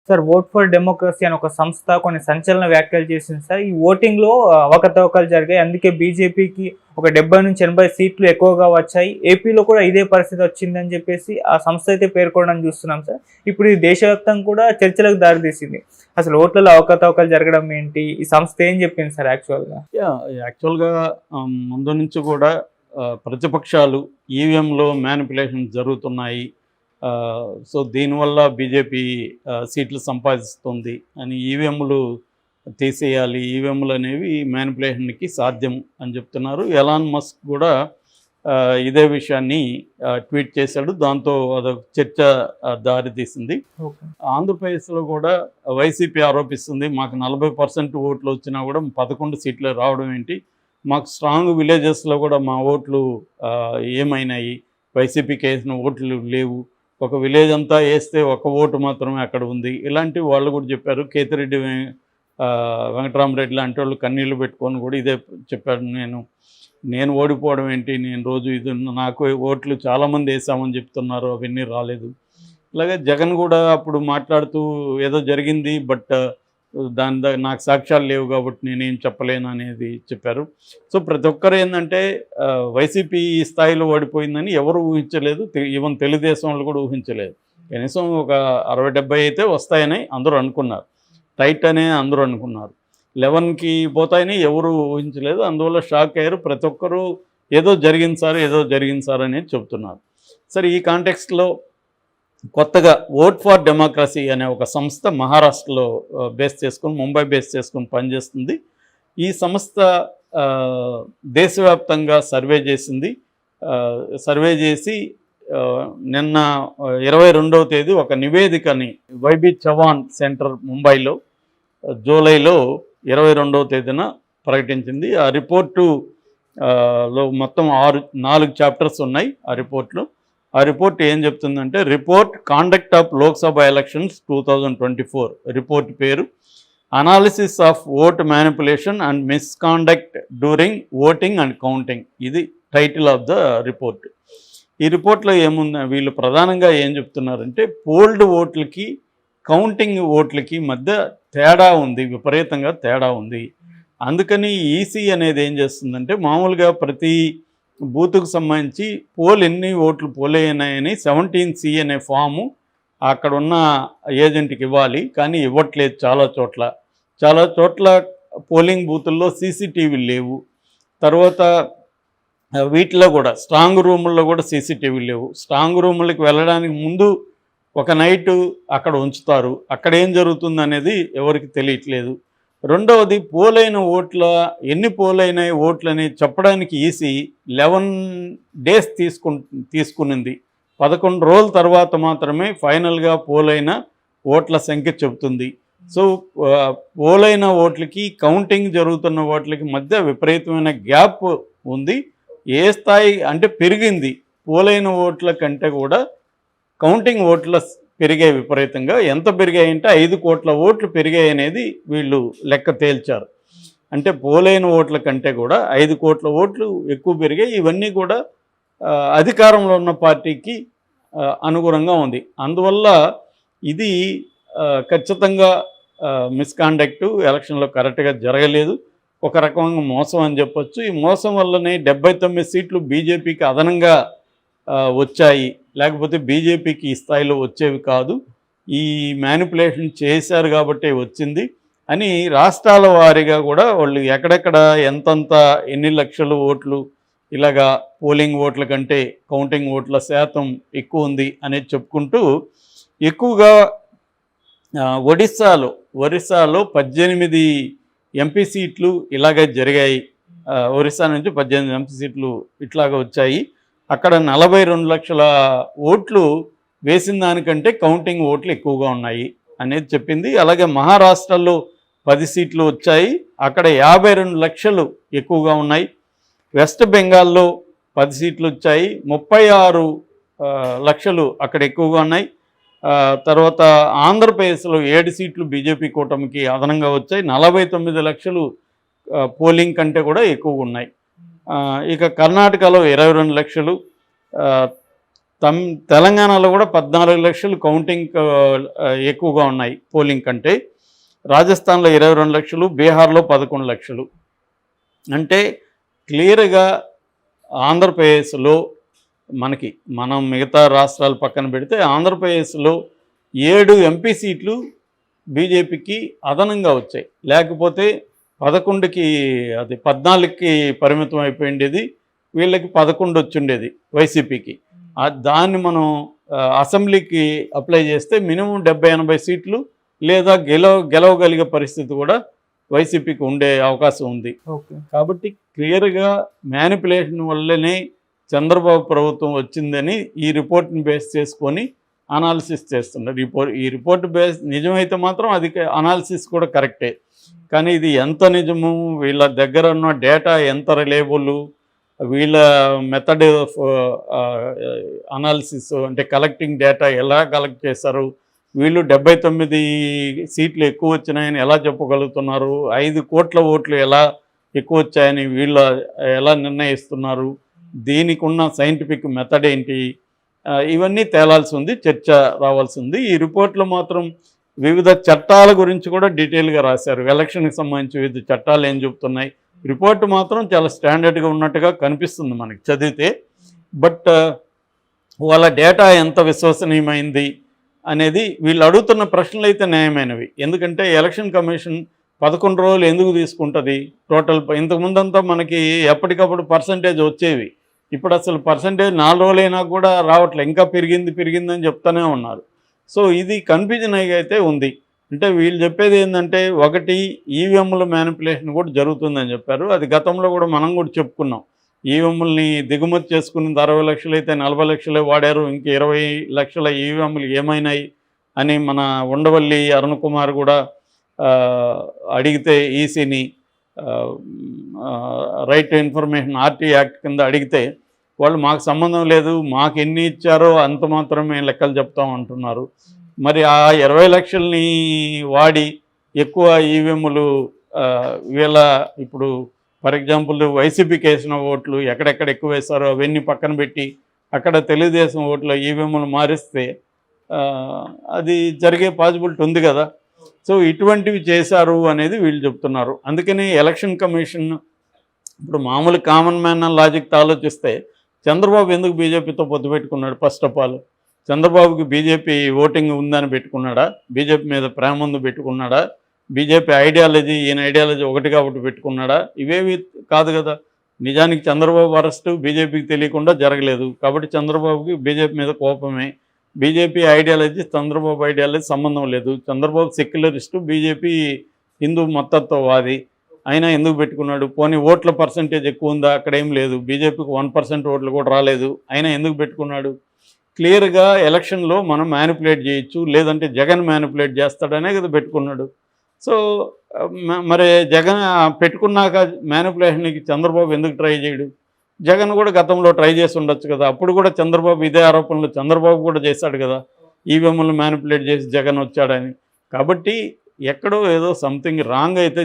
Sir vote for democracy అని ఒక సంస్థ కొన్ని సంచలన వ్యాఖ్యలు చేసింది సార్. ఈ ఓటింగ్‌లో అవకతవకలు జరిగాయి. అందుకే బీజేపీకి ఒక 70-80 సీట్లు ఎక్కువగా వచ్చాయి. ఏపీలో కూడా ఇదే పరిస్థితి వచ్చిందని చెప్పేసి ఆ సంస్థ అయితే పేర్కొనడం చూస్తున్నాం సార్. ఇప్పుడు ఇది దేశవ్యాప్తంగా కూడా చర్చలకు దారితీసింది. అసలు ఓట్లలో అవకతవకలు జరగడం ఏంటి? ఈ సంస్థ ఏం చెప్పింది సార్ యాక్చువల్‌గా? యాక్చువల్‌గా ముందు నుంచి కూడా ప్రతిపక్షాలు ఈవీఎంలో మ్యానిపులేషన్స్ జరుగుతున్నాయి. సో దీనివల్ల బీజేపీ సీట్లు సంపాదిస్తుంది అని ఈవీఎంలు తీసేయాలి, ఈవీఎంలు అనేవి మ్యానిపులేషన్కి సాధ్యం అని చెప్తున్నారు. ఎలాన్ మస్క్ కూడా ఇదే విషయాన్ని ట్వీట్ చేశాడు. దాంతో అదొక చర్చ దారితీసింది. ఆంధ్రప్రదేశ్లో కూడా వైసీపీ ఆరోపిస్తుంది, మాకు 40% ఓట్లు వచ్చినా కూడా 11 సీట్లు రావడం ఏంటి, మాకు స్ట్రాంగ్ విలేజెస్లో కూడా మా ఓట్లు ఏమైనాయి, వైసీపీకి వేసిన ఓట్లు లేవు, ఒక విలేజ్ అంతా వేస్తే ఒక ఓటు మాత్రమే అక్కడ ఉంది, ఇలాంటివి వాళ్ళు కూడా చెప్పారు. కేతిరెడ్డి వెంకటరామరెడ్డి లాంటి వాళ్ళు కన్నీళ్లు పెట్టుకొని కూడా ఇదే చెప్పాడు, నేను ఓడిపోవడం ఏంటి, నేను రోజు ఇది నాకు ఓట్లు చాలామంది వేసామని చెప్తున్నారు, అవన్నీ రాలేదు. అలాగే జగన్ కూడా అప్పుడు మాట్లాడుతూ ఏదో జరిగింది, బట్ నాకు సాక్ష్యాలు లేవు కాబట్టి నేనేం చెప్పలేను అనేది చెప్పారు. సో ప్రతి ఒక్కరు ఏంటంటే వైసీపీ ఈ స్థాయిలో ఓడిపోయిందని ఎవరు ఊహించలేదు. ఈవెన్ తెలుగుదేశం వాళ్ళు కూడా ఊహించలేదు. కనీసం ఒక 60-70 అయితే వస్తాయని అందరూ అనుకున్నారు, టైట్ అనే అందరూ అనుకున్నారు. 11కి పోతాయని ఎవరు ఊహించలేదు. అందువల్ల షాక్ అయ్యారు. ప్రతి ఒక్కరూ ఏదో జరిగింది సార్ అనేది చెప్తున్నారు. సరే, ఈ కాంటెక్స్ట్లో కొత్తగా ఓట్ ఫర్ డెమోక్రసీ అనే ఒక సంస్థ మహారాష్ట్రలో ముంబై బేస్ చేసుకొని పనిచేస్తుంది. ఈ సంస్థ దేశవ్యాప్తంగా సర్వే చేసింది. సర్వే చేసి నిన్న 22వ తేదీ ఒక నివేదికని వైబీ చవాన్ సెంటర్ ముంబైలో జూలైలో 22వ తేదీన ప్రకటించింది. ఆ రిపోర్టు లో మొత్తం 4 చాప్టర్స్ ఉన్నాయి. ఆ రిపోర్ట్ ఏం చెప్తుందంటే, report conduct of Lok Sabha elections 2024. Report పేరు analysis of vote manipulation and misconduct during voting and counting. ఇది టైటిల్ ఆఫ్ ద రిపోర్ట్. ఈ రిపోర్ట్లో ఏముంది, వీళ్ళు ప్రధానంగా ఏం చెప్తున్నారంటే, పోల్డ్ ఓట్లకి కౌంటింగ్ ఓట్లకి మధ్య తేడా ఉంది, విపరీతంగా తేడా ఉంది. అందుకని ఈసీ అనేది ఏం చేస్తుందంటే, మామూలుగా ప్రతి బూత్కు సంబంధించి ఎన్ని ఓట్లు పోలైనాయని 17C అనే ఫాము అక్కడ ఉన్న ఏజెంట్కి ఇవ్వాలి, కానీ ఇవ్వట్లేదు. చాలా చోట్ల పోలింగ్ బూతుల్లో సీసీటీవీలు లేవు. తర్వాత వీటిలో కూడా స్ట్రాంగ్ రూముల్లో కూడా సీసీటీవీలు లేవు. స్ట్రాంగ్ రూములకు వెళ్ళడానికి ముందు ఒక నైటు అక్కడ ఉంచుతారు. అక్కడ ఏం జరుగుతుంది అనేది ఎవరికి తెలియట్లేదు. రెండవది, ఎన్ని పోలైనాయి ఓట్లని చెప్పడానికి ఈసీ 11 days తీసుకునింది. 11 రోజుల తర్వాత మాత్రమే ఫైనల్గా పోలైన ఓట్ల సంఖ్య చెబుతుంది. సో పోలైన ఓట్లకి కౌంటింగ్ జరుగుతున్న ఓట్లకి మధ్య విపరీతమైన గ్యాప్ ఉంది. ఏ స్థాయి అంటే పెరిగింది, పోలైన ఓట్ల కంటే కూడా కౌంటింగ్ ఓట్ల పెరిగాయి విపరీతంగా. ఎంత పెరిగాయంటే 5 కోట్ల ఓట్లు పెరిగాయి అనేది వీళ్ళు లెక్క తేల్చారు. అంటే పోలైన ఓట్ల కంటే కూడా 5 కోట్ల ఓట్లు ఎక్కువ పెరిగాయి. ఇవన్నీ కూడా అధికారంలో ఉన్న పార్టీకి అనుగుణంగా ఉంది. అందువల్ల ఇది ఖచ్చితంగా మిస్కాండక్ట్, ఎలక్షన్లో కరెక్ట్గా జరగలేదు, ఒక రకంగా మోసం అని చెప్పొచ్చు. ఈ మోసం వల్లనే 79 సీట్లు బీజేపీకి అదనంగా వచ్చాయి, లేకపోతే బీజేపీకి ఈ స్థాయిలో వచ్చేవి కాదు. ఈ మ్యానిపులేషన్ చేశారు కాబట్టి వచ్చింది అని రాష్ట్రాల వారీగా కూడా వాళ్ళు ఎక్కడెక్కడ ఎన్ని లక్షల ఓట్లు, ఇలాగా పోలింగ్ ఓట్ల కంటే కౌంటింగ్ ఓట్ల శాతం ఎక్కువ ఉంది అనేది చెప్పుకుంటూ, ఎక్కువగా ఒడిస్సాలో 18 ఎంపీ సీట్లు ఇలాగే జరిగాయి. ఒరిస్సా నుంచి 18 ఎంపీ సీట్లు ఇట్లాగా వచ్చాయి. అక్కడ 42 లక్షల ఓట్లు వేసిన దానికంటే కౌంటింగ్ ఓట్లు ఎక్కువగా ఉన్నాయి అనేది చెప్పింది. అలాగే మహారాష్ట్రలో 10 సీట్లు వచ్చాయి, అక్కడ 52 లక్షలు ఎక్కువగా ఉన్నాయి. వెస్ట్ బెంగాల్లో 10 సీట్లు వచ్చాయి, 36 లక్షలు అక్కడ ఎక్కువగా ఉన్నాయి. తర్వాత ఆంధ్రప్రదేశ్లో 7 సీట్లు బీజేపీ కూటమికి అదనంగా వచ్చాయి, 49 లక్షలు పోలింగ్ కంటే కూడా ఎక్కువగా ఉన్నాయి. ఇక కర్ణాటకలో 22 లక్షలు, తెలంగాణలో కూడా 14 లక్షలు కౌంటింగ్ ఎక్కువగా ఉన్నాయి పోలింగ్ కంటే. రాజస్థాన్లో 22 లక్షలు, బీహార్లో 11 లక్షలు. అంటే క్లియర్గా ఆంధ్రప్రదేశ్లో మనం మిగతా రాష్ట్రాలు పక్కన పెడితే ఆంధ్రప్రదేశ్లో 7 ఎంపీ సీట్లు బీజేపీకి అదనంగా వచ్చాయి. లేకపోతే 11కి 14కి పరిమితం అయిపోయిండేది, వీళ్ళకి 11 వచ్చిండేది వైసీపీకి. దాన్ని మనం అసెంబ్లీకి అప్లై చేస్తే మినిమం 70-80 సీట్లు లేదా గెలవగలిగే పరిస్థితి కూడా వైసీపీకి ఉండే అవకాశం ఉంది. కాబట్టి క్లియర్గా మ్యానిపులేషన్ వల్లనే చంద్రబాబు ప్రభుత్వం వచ్చిందని ఈ రిపోర్ట్ని బేస్ చేసుకొని అనాలిసిస్ చేస్తున్నారు. ఈ రిపోర్ట్ బేస్ నిజమైతే మాత్రం అది అనాలిసిస్ కూడా కరెక్టే. కానీ ఇది ఎంత నిజము, వీళ్ళ దగ్గర ఉన్న డేటా ఎంత రిలయబుల్, వీళ్ళ మెథడ్ ఆఫ్ అనాలిసిస్ అంటే కలెక్టింగ్ డేటా ఎలా కలెక్ట్ చేశారు, వీళ్ళు 79 సీట్లు ఎక్కువ వచ్చినాయని ఎలా చెప్పగలుగుతున్నారు, 5 కోట్ల ఓట్లు ఎలా ఎక్కువ వచ్చాయని వీళ్ళు ఎలా నిర్ణయిస్తున్నారు, దీనికి ఉన్న సైంటిఫిక్ మెథడ్ ఏంటి, ఇవన్నీ తేలాల్సి ఉంది, చర్చ రావాల్సి ఉంది. ఈ రిపోర్ట్లో మాత్రం వివిధ చట్టాల గురించి కూడా డీటెయిల్గా రాశారు. ఎలక్షన్కి సంబంధించి వివిధ చట్టాలు ఏం చెబుతున్నాయి. రిపోర్ట్ మాత్రం చాలా స్టాండర్డ్గా ఉన్నట్టుగా కనిపిస్తుంది మనకి చదివితే. బట్ వాళ్ళ డేటా ఎంత విశ్వసనీయమైంది అనేది వీళ్ళు అడుగుతున్న ప్రశ్నలు అయితే న్యాయమైనవి. ఎందుకంటే ఎలక్షన్ కమిషన్ 11 రోజులు ఎందుకు తీసుకుంటుంది టోటల్? ఇంతకుముందంతా మనకి ఎప్పటికప్పుడు పర్సంటేజ్ వచ్చేవి. ఇప్పుడు అసలు పర్సంటేజ్ 4 రోజులైనా కూడా రావట్లేదు, ఇంకా పెరిగిందని చెప్తూనే ఉన్నారు. సో ఇది కన్ఫ్యూజన్ అయితే ఉంది. అంటే వీళ్ళు చెప్పేది ఏంటంటే, ఒకటి ఈవీఎంల మ్యానిపులేషన్ కూడా జరుగుతుందని చెప్పారు. అది గతంలో కూడా మనం కూడా చెప్పుకున్నాం. ఈవీఎంలని దిగుమతి చేసుకున్నది 60 లక్షలు అయితే 40 లక్షలే వాడారు, ఇంక 20 లక్షల ఈవీఎంలు ఏమైనాయి అని మన ఉండవల్లి అరుణ్ కుమార్ కూడా అడిగితే ఈసీని right to information RT act కింద అడిగితే వాళ్ళు మాకు సంబంధం లేదు, మాకు ఎన్ని ఇచ్చారో అంత మాత్రమే లెక్కలు చెప్తాం అంటున్నారు. మరి ఆ 20 లక్షల్ని వాడి ఎక్కువ ఈవీఎంలు వీళ్ళ ఇప్పుడు ఫర్ ఎగ్జాంపుల్ వైసీపీకి వేసిన ఓట్లు ఎక్కడెక్కడ ఎక్కువ వేస్తారో అవన్నీ పక్కన పెట్టి అక్కడ తెలుగుదేశం ఓట్లు ఈవీఎంలు మారిస్తే అది జరిగే పాసిబిలిటీ ఉంది కదా. సో ఇటువంటివి చేశారు అనేది వీళ్ళు చెప్తున్నారు. అందుకని ఎలక్షన్ కమిషన్ ఇప్పుడు మామూలు కామన్ మ్యాన్ లాజిక్తో ఆలోచిస్తే చంద్రబాబు ఎందుకు బీజేపీతో పొత్తు పెట్టుకున్నాడు? ఫస్ట్ ఆఫ్ ఆల్ చంద్రబాబుకి బీజేపీ ఓటింగ్ ఉందని పెట్టుకున్నాడా? బీజేపీ మీద ప్రేమ ముందు పెట్టుకున్నాడా? బీజేపీ ఐడియాలజీ ఈయన ఐడియాలజీ ఒకటి కాబట్టి పెట్టుకున్నాడా? ఇవేవి కాదు కదా. నిజానికి చంద్రబాబు అరెస్టు బీజేపీకి తెలియకుండా జరగలేదు కాబట్టి చంద్రబాబుకి బీజేపీ మీద కోపమే. బీజేపీ ఐడియాలజీ చంద్రబాబు ఐడియాలజీ సంబంధం లేదు. చంద్రబాబు సెక్యులరిస్టు, బీజేపీ హిందూ మతత్వవాది. అయినా ఎందుకు పెట్టుకున్నాడు? పోనీ ఓట్ల పర్సంటేజ్ ఎక్కువ ఉందా? అక్కడేం లేదు. బీజేపీకి 1% ఓట్లు కూడా రాలేదు, అయినా ఎందుకు పెట్టుకున్నాడు? క్లియర్గా ఎలక్షన్లో మనం మ్యానిపులేట్ చేయొచ్చు, లేదంటే జగన్ మ్యానిపులేట్ చేస్తాడనే కదా పెట్టుకున్నాడు. సో మరి జగన్ పెట్టుకున్నాక మ్యానిపులేషన్కి చంద్రబాబు ఎందుకు ట్రై చేయడు? జగన్ కూడా గతంలో ట్రై చేసి ఉండొచ్చు కదా. అప్పుడు కూడా చంద్రబాబు ఇదే ఆరోపణలు చంద్రబాబు కూడా చేశాడు కదా, ఈవీఎంలు మ్యానిపులేట్ చేసి జగన్ వచ్చాడని. కాబట్టి ఎక్కడో ఏదో సంథింగ్ రాంగ్ అయితే